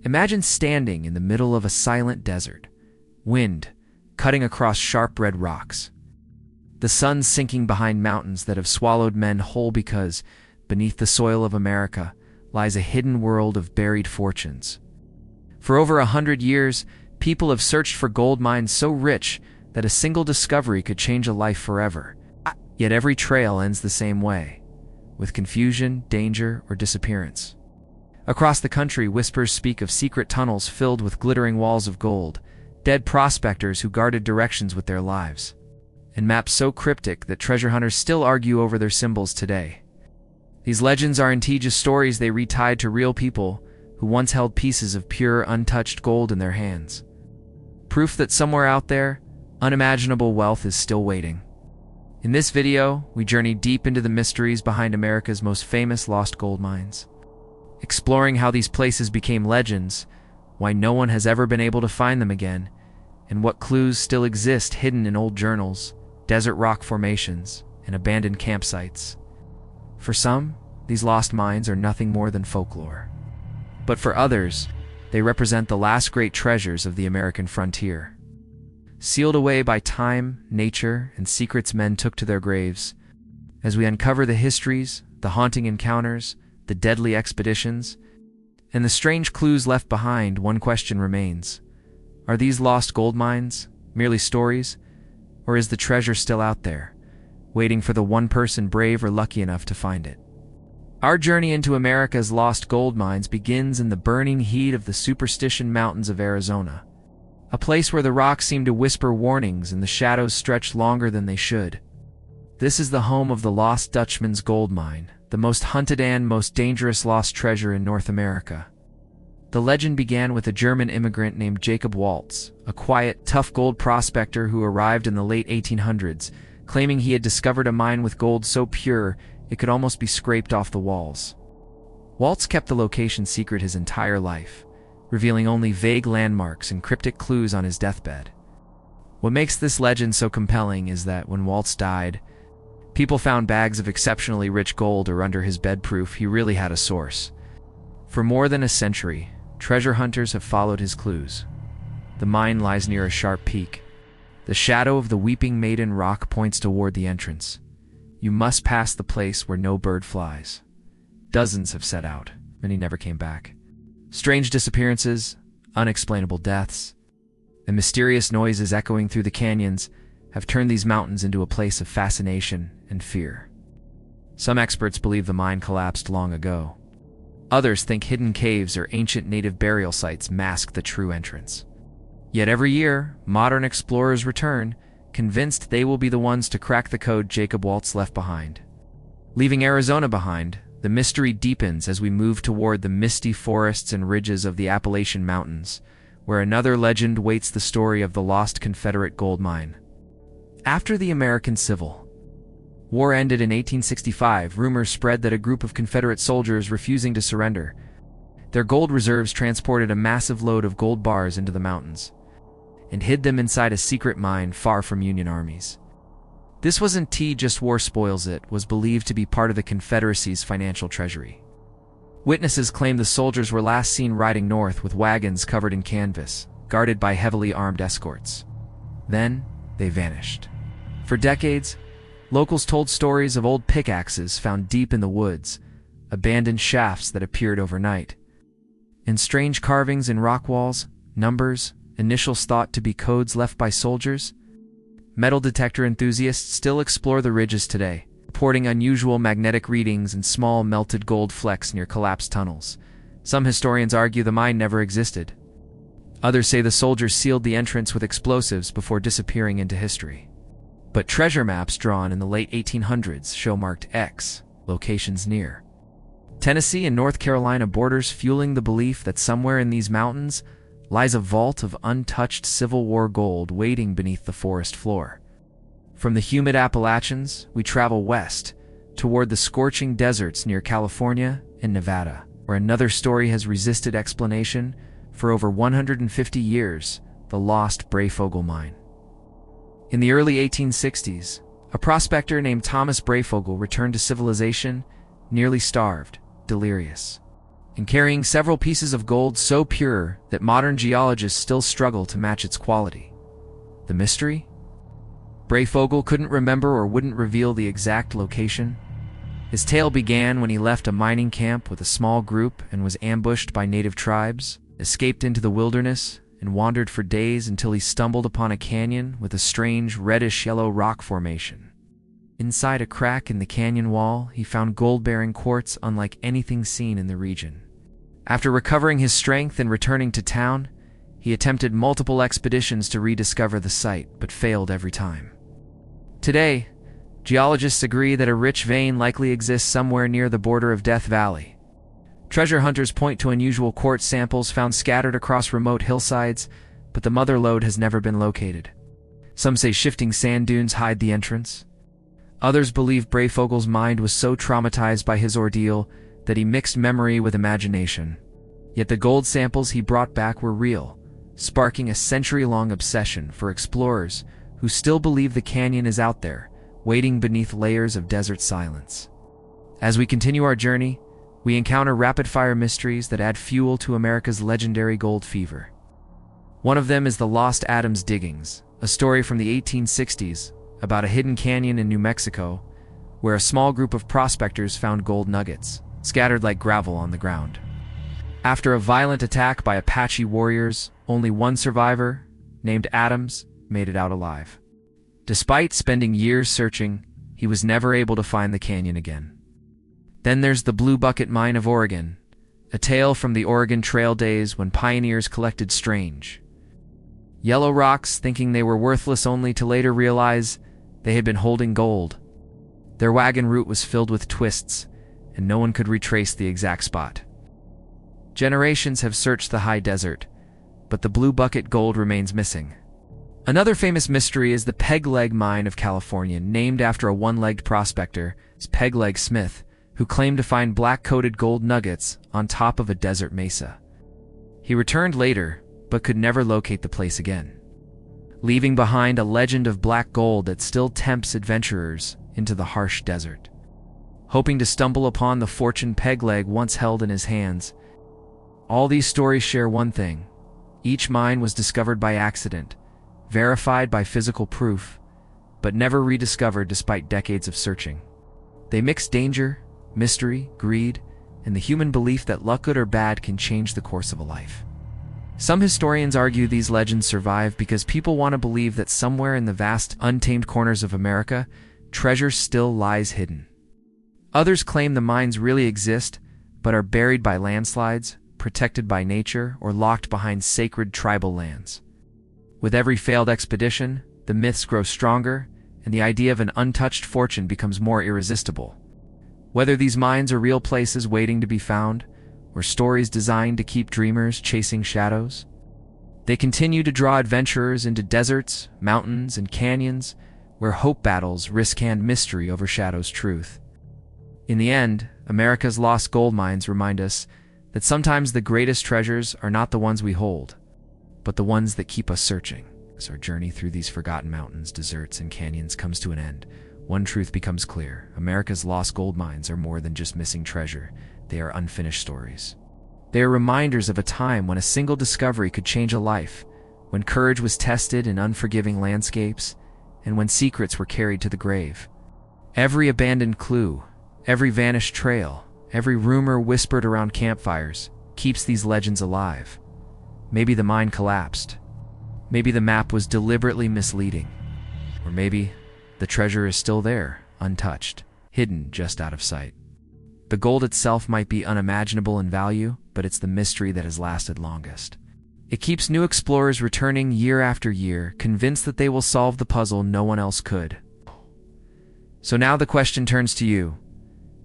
Imagine standing in the middle of a silent desert, wind cutting across sharp red rocks, the sun sinking behind mountains that have swallowed men whole because, beneath the soil of America, lies a hidden world of buried fortunes. For over 100 years, people have searched for gold mines so rich that a single discovery could change a life forever. Yet every trail ends the same way, with confusion, danger, or disappearance. Across the country, whispers speak of secret tunnels filled with glittering walls of gold, dead prospectors who guarded directions with their lives, and maps so cryptic that treasure hunters still argue over their symbols today. These legends aren't just stories they retied to real people who once held pieces of pure, untouched gold in their hands. Proof that somewhere out there, unimaginable wealth is still waiting. In this video, we journey deep into the mysteries behind America's most famous lost gold mines, exploring how these places became legends, why no one has ever been able to find them again, and what clues still exist hidden in old journals, desert rock formations, and abandoned campsites. For some, these lost mines are nothing more than folklore. But for others, they represent the last great treasures of the American frontier. Sealed away by time, nature, and secrets men took to their graves, as we uncover the histories, the haunting encounters, the deadly expeditions, and the strange clues left behind, one question remains. Are these lost gold mines merely stories, or is the treasure still out there, waiting for the one person brave or lucky enough to find it? Our journey into America's lost gold mines begins in the burning heat of the Superstition Mountains of Arizona, a place where the rocks seem to whisper warnings and the shadows stretch longer than they should. This is the home of the lost Dutchman's gold mine, the most hunted and most dangerous lost treasure in North America. The legend began with a German immigrant named Jacob Waltz, a quiet, tough gold prospector who arrived in the late 1800s, claiming he had discovered a mine with gold so pure it could almost be scraped off the walls. Waltz kept the location secret his entire life, revealing only vague landmarks and cryptic clues on his deathbed. What makes this legend so compelling is that when Waltz died, people found bags of exceptionally rich gold, or under his bed, proof he really had a source. For more than a century, treasure hunters have followed his clues. The mine lies near a sharp peak. The shadow of the Weeping Maiden Rock points toward the entrance. You must pass the place where no bird flies. Dozens have set out. Many never came back. Strange disappearances, unexplainable deaths, and mysterious noises echoing through the canyons have turned these mountains into a place of fascination and fear. Some experts believe the mine collapsed long ago. Others think hidden caves or ancient native burial sites mask the true entrance. Yet every year, modern explorers return, convinced they will be the ones to crack the code Jacob Waltz left behind. Leaving Arizona behind, the mystery deepens as we move toward the misty forests and ridges of the Appalachian Mountains, where another legend waits the story of the lost Confederate gold mine. After the American Civil War ended in 1865, rumors spread that a group of Confederate soldiers refusing to surrender, their gold reserves transported a massive load of gold bars into the mountains and hid them inside a secret mine far from Union armies. This wasn't just war spoils, it was believed to be part of the Confederacy's financial treasury. Witnesses claim the soldiers were last seen riding north with wagons covered in canvas, guarded by heavily armed escorts. Then, they vanished. For decades, locals told stories of old pickaxes found deep in the woods, abandoned shafts that appeared overnight, and strange carvings in rock walls, numbers, initials thought to be codes left by soldiers. Metal detector enthusiasts still explore the ridges today, reporting unusual magnetic readings and small melted gold flecks near collapsed tunnels. Some historians argue the mine never existed. Others say the soldiers sealed the entrance with explosives before disappearing into history. But treasure maps drawn in the late 1800s show marked X locations near Tennessee and North Carolina borders, fueling the belief that somewhere in these mountains lies a vault of untouched Civil War gold waiting beneath the forest floor. From the humid Appalachians, we travel west, toward the scorching deserts near California and Nevada, where another story has resisted explanation for over 150 years, the lost Breyfogle Mine. In the early 1860s, a prospector named Thomas Breyfogle returned to civilization, nearly starved, delirious. and carrying several pieces of gold so pure that modern geologists still struggle to match its quality. The mystery? Breyfogle couldn't remember or wouldn't reveal the exact location. His tale began when he left a mining camp with a small group and was ambushed by native tribes, escaped into the wilderness, and wandered for days until he stumbled upon a canyon with a strange reddish-yellow rock formation. Inside a crack in the canyon wall, he found gold-bearing quartz unlike anything seen in the region. After recovering his strength and returning to town, he attempted multiple expeditions to rediscover the site, but failed every time. Today, geologists agree that a rich vein likely exists somewhere near the border of Death Valley. Treasure hunters point to unusual quartz samples found scattered across remote hillsides, but the mother lode has never been located. Some say shifting sand dunes hide the entrance. Others believe Breyfogle's mind was so traumatized by his ordeal that he mixed memory with imagination. Yet the gold samples he brought back were real, sparking a century-long obsession for explorers who still believe the canyon is out there, waiting beneath layers of desert silence. As we continue our journey, we encounter rapid-fire mysteries that add fuel to America's legendary gold fever. One of them is the Lost Adams Diggings, a story from the 1860s about a hidden canyon in New Mexico where a small group of prospectors found gold nuggets, scattered like gravel on the ground. After a violent attack by Apache warriors, only one survivor, named Adams, made it out alive. Despite spending years searching, he was never able to find the canyon again. Then there's the Blue Bucket Mine of Oregon, a tale from the Oregon Trail days when pioneers collected strange yellow rocks, thinking they were worthless only to later realize they had been holding gold. Their wagon route was filled with twists, and no one could retrace the exact spot. Generations have searched the high desert, but the Blue Bucket gold remains missing. Another famous mystery is the Peg Leg Mine of California, named after a one-legged prospector, Peg Leg Smith, who claimed to find black-coated gold nuggets on top of a desert mesa. He returned later, but could never locate the place again, leaving behind a legend of black gold that still tempts adventurers into the harsh desert. Hoping to stumble upon the fortune Peg Leg once held in his hands, all these stories share one thing: each mine was discovered by accident, verified by physical proof, but never rediscovered despite decades of searching. They mix danger, mystery, greed, and the human belief that luck, good or bad, can change the course of a life. Some historians argue these legends survive because people want to believe that somewhere in the vast, untamed corners of America, treasure still lies hidden. Others claim the mines really exist, but are buried by landslides, protected by nature, or locked behind sacred tribal lands. With every failed expedition, the myths grow stronger, and the idea of an untouched fortune becomes more irresistible. Whether these mines are real places waiting to be found, or stories designed to keep dreamers chasing shadows, they continue to draw adventurers into deserts, mountains, and canyons where hope battles risk-hand mystery overshadows truth. In the end, America's lost gold mines remind us that sometimes the greatest treasures are not the ones we hold, but the ones that keep us searching. As our journey through these forgotten mountains, deserts, and canyons comes to an end, one truth becomes clear: America's lost gold mines are more than just missing treasure. They are unfinished stories. They are reminders of a time when a single discovery could change a life, when courage was tested in unforgiving landscapes, and when secrets were carried to the grave. Every abandoned clue, every vanished trail, every rumor whispered around campfires keeps these legends alive. Maybe the mine collapsed. Maybe the map was deliberately misleading. Or maybe the treasure is still there, untouched, hidden just out of sight. The gold itself might be unimaginable in value, but it's the mystery that has lasted longest. It keeps new explorers returning year after year, convinced that they will solve the puzzle no one else could. So now the question turns to you.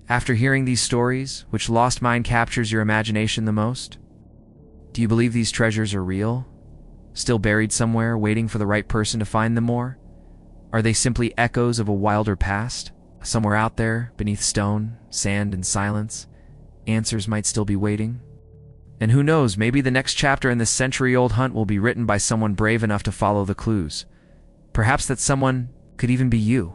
After hearing these stories, which lost mine captures your imagination the most? Do you believe these treasures are real? Still buried somewhere, waiting for the right person to find them more? Are they simply echoes of a wilder past? Somewhere out there, beneath stone, sand, and silence, answers might still be waiting? And who knows, maybe the next chapter in this century-old hunt will be written by someone brave enough to follow the clues. Perhaps that someone could even be you.